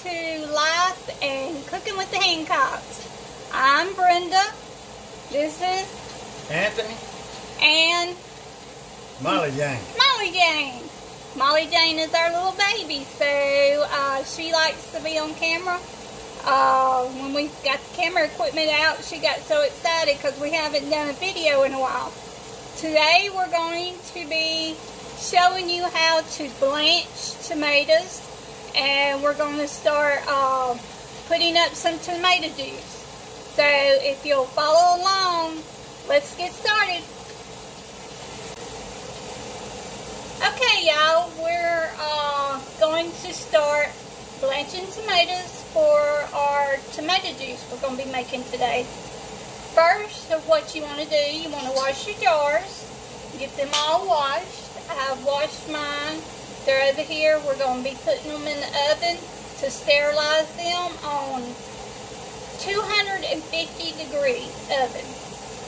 to Life and Cooking with the Hancocks. I'm Brenda. This is Anthony and Molly Jane. Molly Jane. Molly Jane is our little baby, so she likes to be on camera. When we got the camera equipment out, she got so excited because we haven't done a video in a while. Today we're going to be showing you how to blanch tomatoes, and we're going to start putting up some tomato juice. So if you'll follow along, let's get started. Okay, y'all, we're going to start blanching tomatoes for our tomato juice we're going to be making today. First, what you want to do, you want to wash your jars, get them all washed. I've washed mine. They're over here. We're going to be putting them in the oven to sterilize them on 250 degree oven.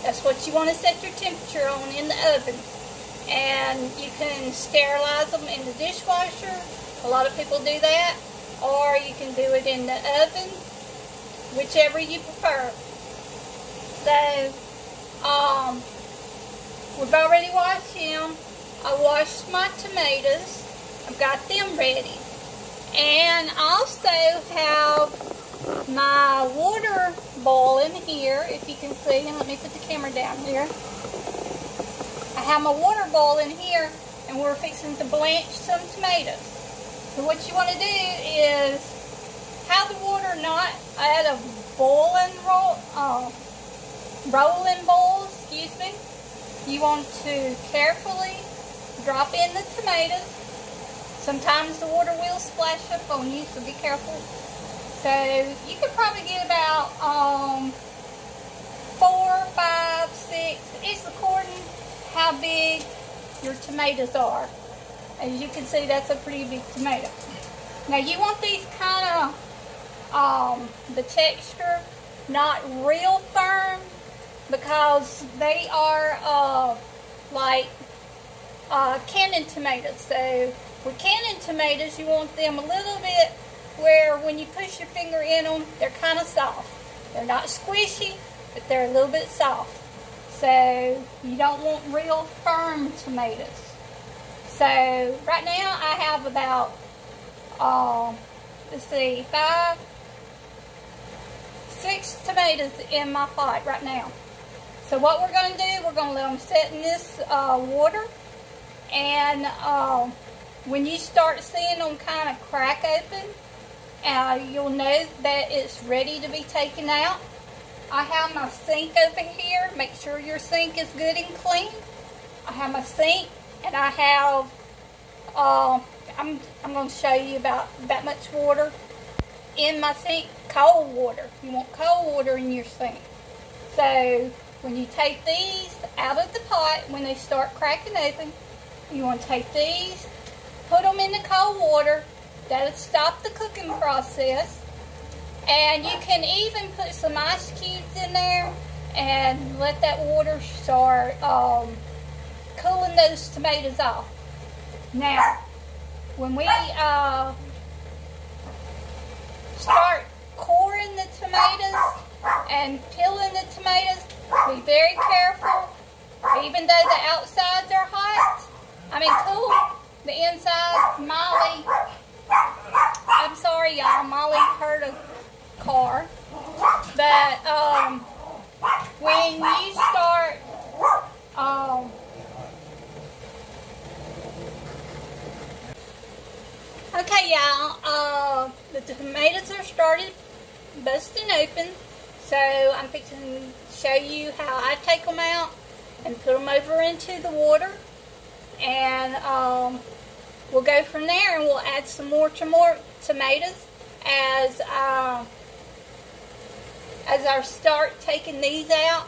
That's what you want to set your temperature on in the oven. And you can sterilize them in the dishwasher. A lot of people do that. Or you can do it in the oven, whichever you prefer. So, we've already washed them. I washed my tomatoes. I've got them ready. And I also have my water boiling here, if you can see. And let me put the camera down here. I have my water boiling here, and we're fixing to blanch some tomatoes. So what you want to do is have the water not at a rolling boil, excuse me. You want to carefully drop in the tomatoes. Sometimes the water will splash up on you, so be careful. So you could probably get about 4, 5, 6. It's according how big your tomatoes are. As you can see, that's a pretty big tomato. Now you want these kind of the texture not real firm, because they are like canning tomatoes. So with canning tomatoes, you want them a little bit where when you push your finger in them, they're kind of soft. They're not squishy, but they're a little bit soft. So you don't want real firm tomatoes. So right now I have about, let's see, 5, 6 tomatoes in my pot right now. So what we're going to do, we're going to let them set in this water. And when you start seeing them kind of crack open, you'll know that it's ready to be taken out. I have my sink over here. Make sure your sink is good and clean. I have my sink, and I have, I'm going to show you about that much water in my sink. Cold water. You want cold water in your sink. So when you take these out of the pot, when they start cracking open, you want to take these, put them in the cold water. That'll stop the cooking process. And you can even put some ice cubes in there and let that water start cooling those tomatoes off. Now, when we start coring the tomatoes and peeling the tomatoes, be very careful. Even though the outsides are hot, cool, the inside, Molly, I'm sorry y'all, Molly heard a car. But when you start okay, y'all, the tomatoes are started busting open, so I'm fixing to show you how I take them out and put them over into the water, and we'll go from there, and we'll add some more tomatoes as I start taking these out.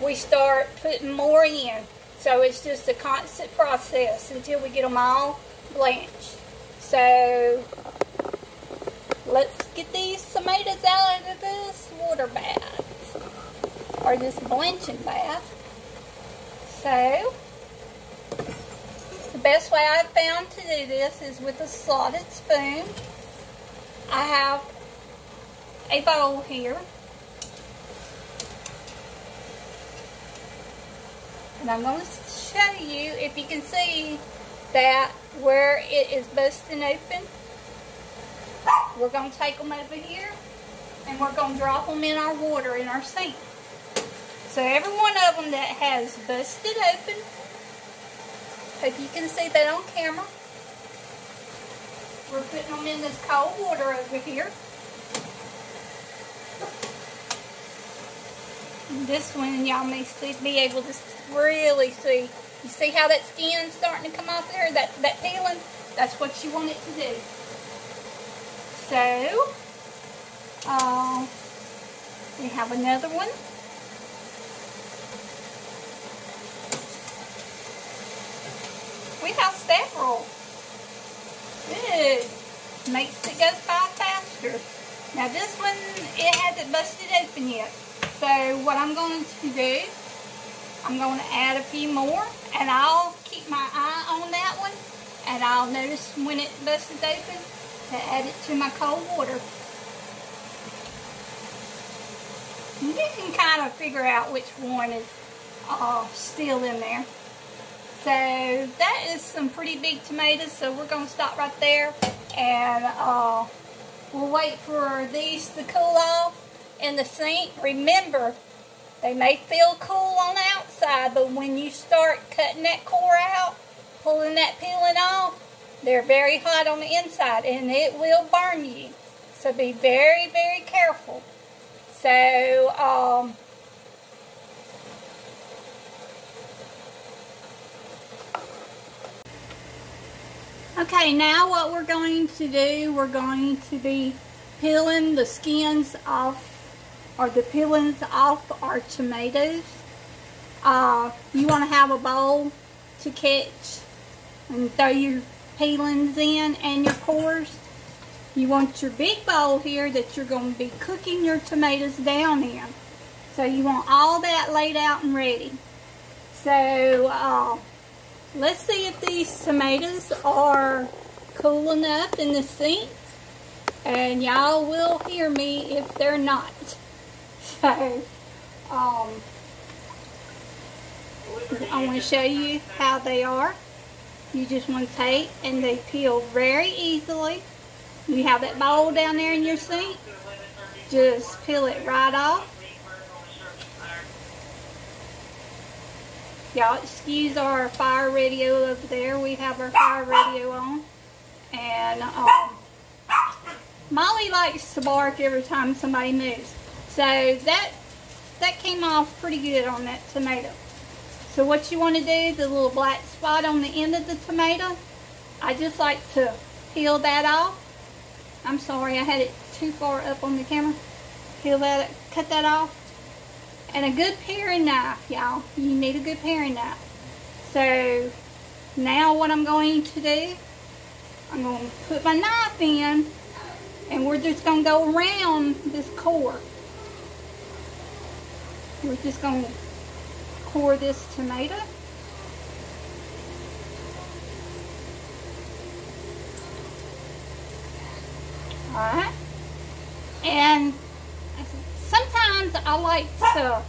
We start putting more in, so it's just a constant process until we get them all blanched. So let's get these tomatoes out of this water bath, or this blanching bath. So the best way I've found to do this is with a slotted spoon. have a bowl here. And I'm going to show you, if you can see that where it is busting open. We're going to take them over here and we're going to drop them in our water in our sink. So every one of them that has busted open, hope you can see that on camera. We're putting them in this cold water over here. And this one, y'all may be able to really see. You see how that skin's starting to come off there? That peeling? That's what you want it to do. So, we have another one. We have several. Good. Makes it go by faster. Now this one, it hasn't busted open yet. So what I'm going to do, I'm going to add a few more, and I'll keep my eye on that one, and I'll notice when it busts open to add it to my cold water. You can kind of figure out which one is still in there. So that is some pretty big tomatoes, so we're going to stop right there, and we'll wait for these to cool off in the sink. Remember, they may feel cool on the outside, but when you start cutting that core out, pulling that peeling off, they're very hot on the inside, and it will burn you. So be very, very careful. So, okay, now what we're going to do, we're going to be peeling the skins off, or the peelings off our tomatoes. You want to have a bowl to catch and throw your peelings in and your cores. You want your big bowl here that you're going to be cooking your tomatoes down in. So you want all that laid out and ready. So let's see if these tomatoes are cool enough in the sink. And y'all will hear me if they're not. So, I want to show you how they are. You just want to take, and they peel very easily. You have that bowl down there in your sink. Just peel it right off. Y'all excuse our fire radio over there. We have our fire radio on. And Molly likes to bark every time somebody moves. So that came off pretty good on that tomato. So what you want to do, the little black spot on the end of the tomato, I just like to peel that off. I'm sorry, I had it too far up on the camera. Peel that, cut that off. And a good paring knife, y'all. You need a good paring knife. So now what I'm going to do, I'm going to put my knife in, and we're just going to go around this core. We're just going to core this tomato. Alright. And sometimes I like to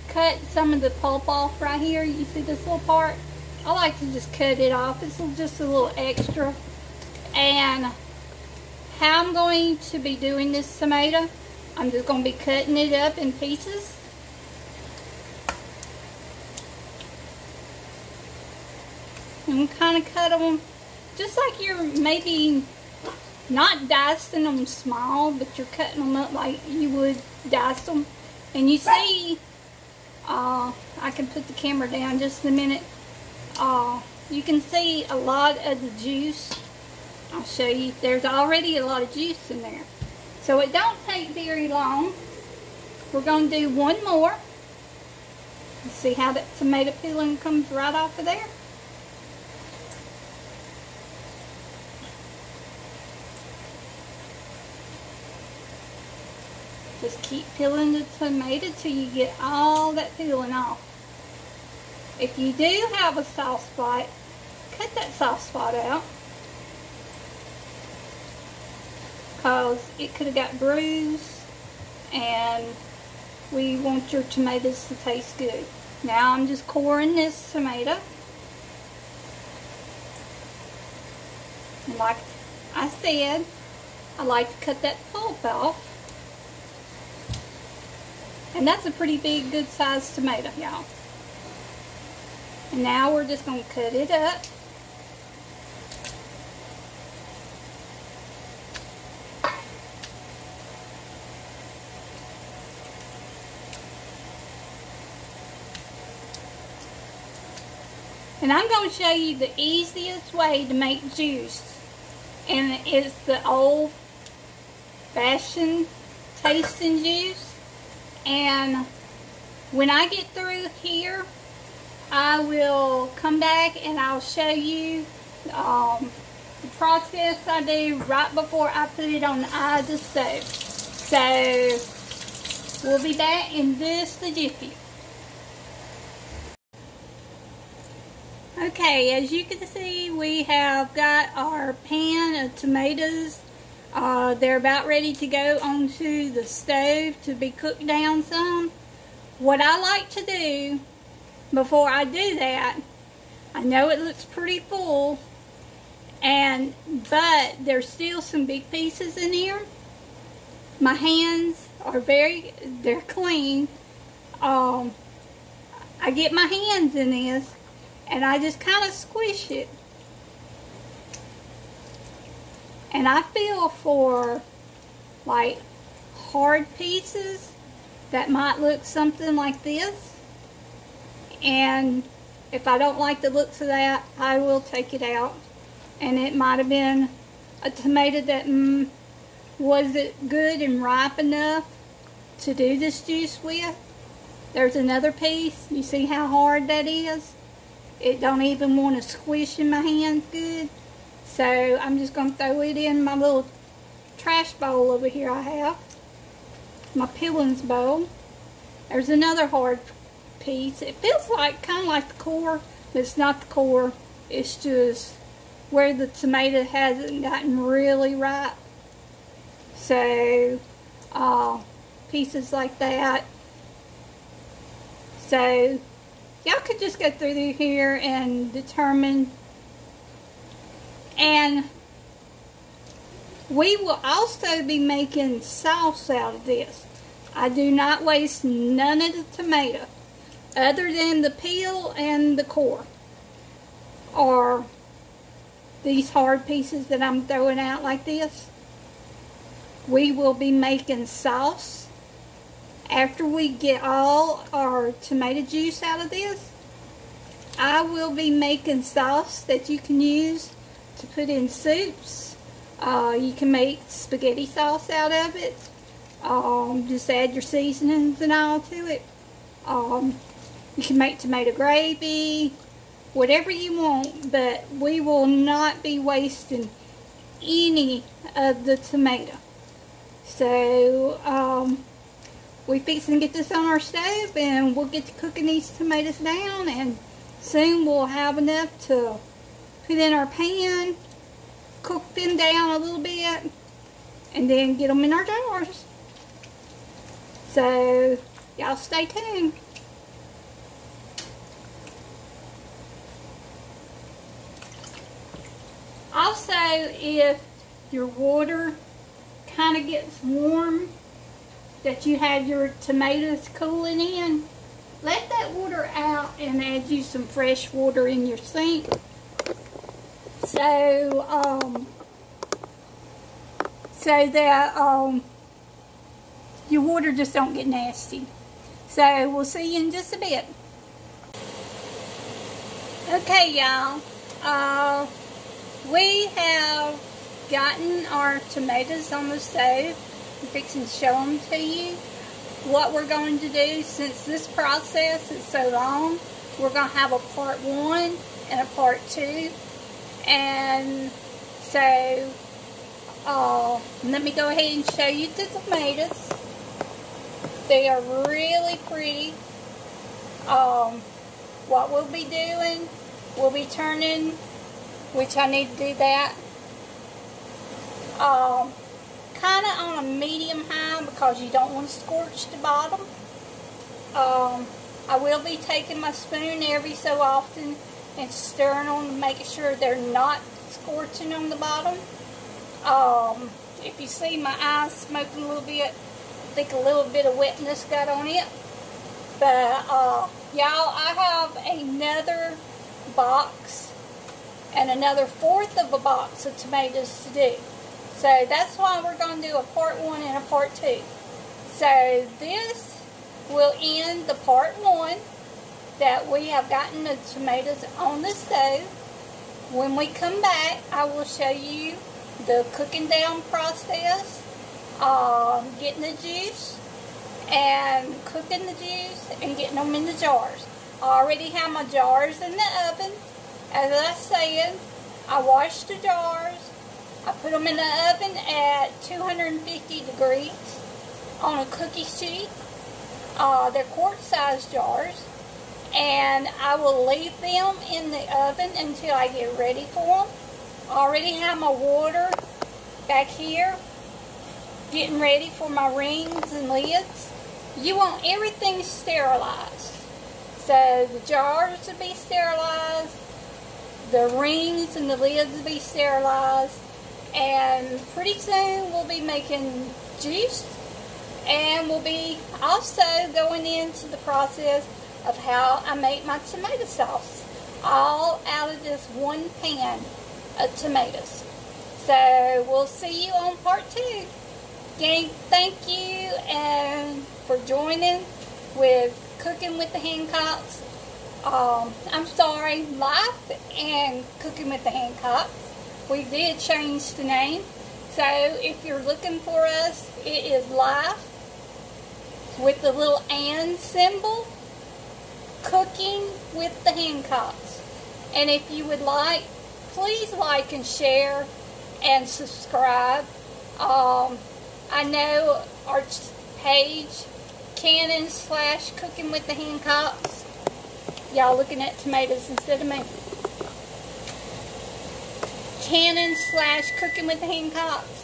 cut some of the pulp off right here. You see this little part? I like to just cut it off. It's just a little extra. And how I'm going to be doing this tomato, I'm just going to be cutting it up in pieces. And kind of cut them just like you're maybe not dicing them small, but you're cutting them up like you would dice them. And you see, I can put the camera down just a minute. You can see a lot of the juice. I'll show you. There's already a lot of juice in there. So it don't take very long. We're going to do one more. See how that tomato peeling comes right off of there? Just keep peeling the tomato till you get all that peeling off. If you do have a soft spot, cut that soft spot out. because it could have got bruised, and we want your tomatoes to taste good. Now I'm just coring this tomato. And like I said, I like to cut that pulp off. And that's a pretty big, good sized tomato, y'all. And now we're just going to cut it up. And I'm going to show you the easiest way to make juice. And it's the old-fashioned tasting juice. And when I get through here, I will come back and I'll show you the process I do right before I put it on the eye of the stove. So we'll be back in just a jiffy. Okay, as you can see, we have got our pan of tomatoes. They're about ready to go onto the stove to be cooked down some. What I like to do before I do that, I know it looks pretty full, but there's still some big pieces in here. My hands are they're clean. I get my hands in this and I just kind of squish it. And I feel for like hard pieces that might look something like this. And if I don't like the looks of that, I will take it out. And it might have been a tomato that wasn't good and ripe enough to do this juice with. There's another piece. You see how hard that is? It don't even want to squish in my hands good. So I'm just going to throw it in my little trash bowl over here I have. My peelings bowl. There's another hard piece. It feels like kind of like the core, but it's not the core. It's just where the tomato hasn't gotten really ripe. So pieces like that. So y'all could just go through here and determine. And we will also be making sauce out of this. I do not waste none of the tomato, other than the peel and the core, or these hard pieces that I'm throwing out like this. We will be making sauce after we get all our tomato juice out of this. I will be making sauce that you can use to put in soups. You can make spaghetti sauce out of it. Just add your seasonings and all to it. You can make tomato gravy, whatever you want, but we will not be wasting any of the tomato. So we're fixing to get this on our stove, and we'll get to cooking these tomatoes down, and soon we'll have enough to put in our pan, cook them down a little bit, and then get them in our jars. So y'all stay tuned. Also, if your water kind of gets warm, that you have your tomatoes cooling in, let that water out and add you some fresh water in your sink. So, so that your water just don't get nasty. So we'll see you in just a bit. Okay, y'all. We have gotten our tomatoes on the stove. I'm fixing to show them to you. What we're going to do, since this process is so long, we're going to have a part 1 and a part 2. And so, let me go ahead and show you the tomatoes. They are really pretty. What we'll be doing, we'll be turning, which I need to do that, kind on medium-high because you don't want to scorch the bottom. I will be taking my spoon every so often and stirring them to make sure they're not scorching on the bottom. If you see my eyes smoking a little bit, I think a little bit of wetness got on it. But y'all, I have another box and another fourth of a box of tomatoes to do. So that's why we're going to do a part 1 and a part 2. So this will end the part 1 that we have gotten the tomatoes on the stove. When we come back, I will show you the cooking down process, getting the juice and cooking the juice and getting them in the jars. I already have my jars in the oven. As I said, I washed the jars. I put them in the oven at 250 degrees on a cookie sheet. They're quart-sized jars. And I will leave them in the oven until I get ready for them. I already have my water back here getting ready for my rings and lids. You want everything sterilized. So the jars to be sterilized, the rings and the lids to be sterilized, and pretty soon we'll be making juice, and we'll be also going into the process of how I make my tomato sauce, all out of this one pan of tomatoes. So we'll see you on part 2. Gang, thank you and for joining with Cooking with the Hancocks. I'm sorry, Life and Cooking with the Hancocks. We did change the name. So if you're looking for us, it is Life with the little and symbol. Cooking with the Hancocks. And if you would like, please like and share and subscribe. I know our page, Canon/Cooking with the Hancocks. Y'all looking at tomatoes instead of me. Canon/Cooking with the Hancocks.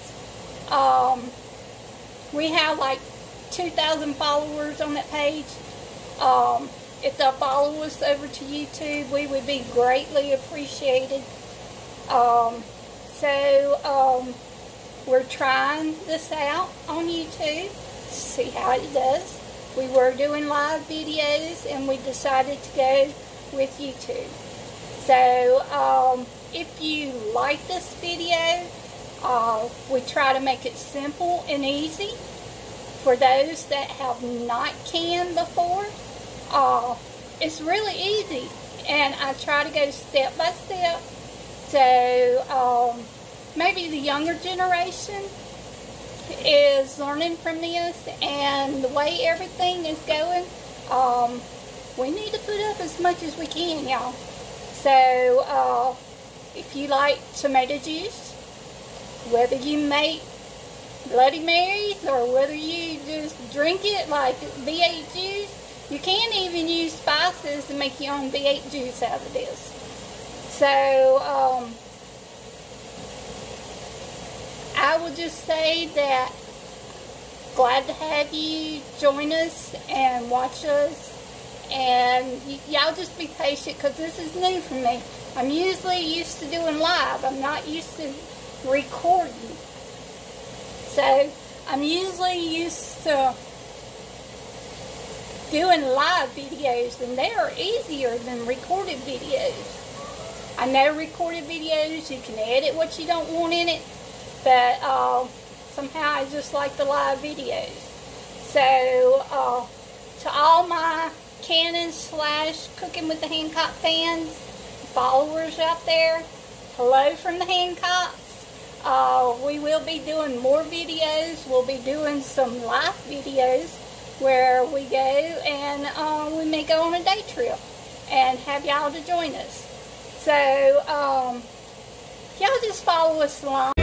We have like 2,000 followers on that page. If they'll follow us over to YouTube, we would be greatly appreciated. We're trying this out on YouTube to see how it does. We were doing live videos and we decided to go with YouTube. So if you like this video, we try to make it simple and easy for those that have not canned before. It's really easy, and I try to go step by step. So maybe the younger generation is learning from this, and the way everything is going, we need to put up as much as we can, y'all. So if you like tomato juice, whether you make Bloody Marys or whether you just drink it like V8 juice, you can even use spices to make your own V8 juice out of this. So, I will just say that glad to have you join us and watch us. And y'all just be patient because this is new for me. I'm usually used to doing live. I'm not used to recording. So, I'm usually used to doing live videos, and they are easier than recorded videos. I know recorded videos, you can edit what you don't want in it, but somehow I just like the live videos. So, to all my Canon/Cooking with the Hancock fans, followers out there, hello from the Hancocks. We will be doing more videos. We'll be doing some live videos where we go and we may go on a day trip and have y'all to join us. So, y'all just follow us along.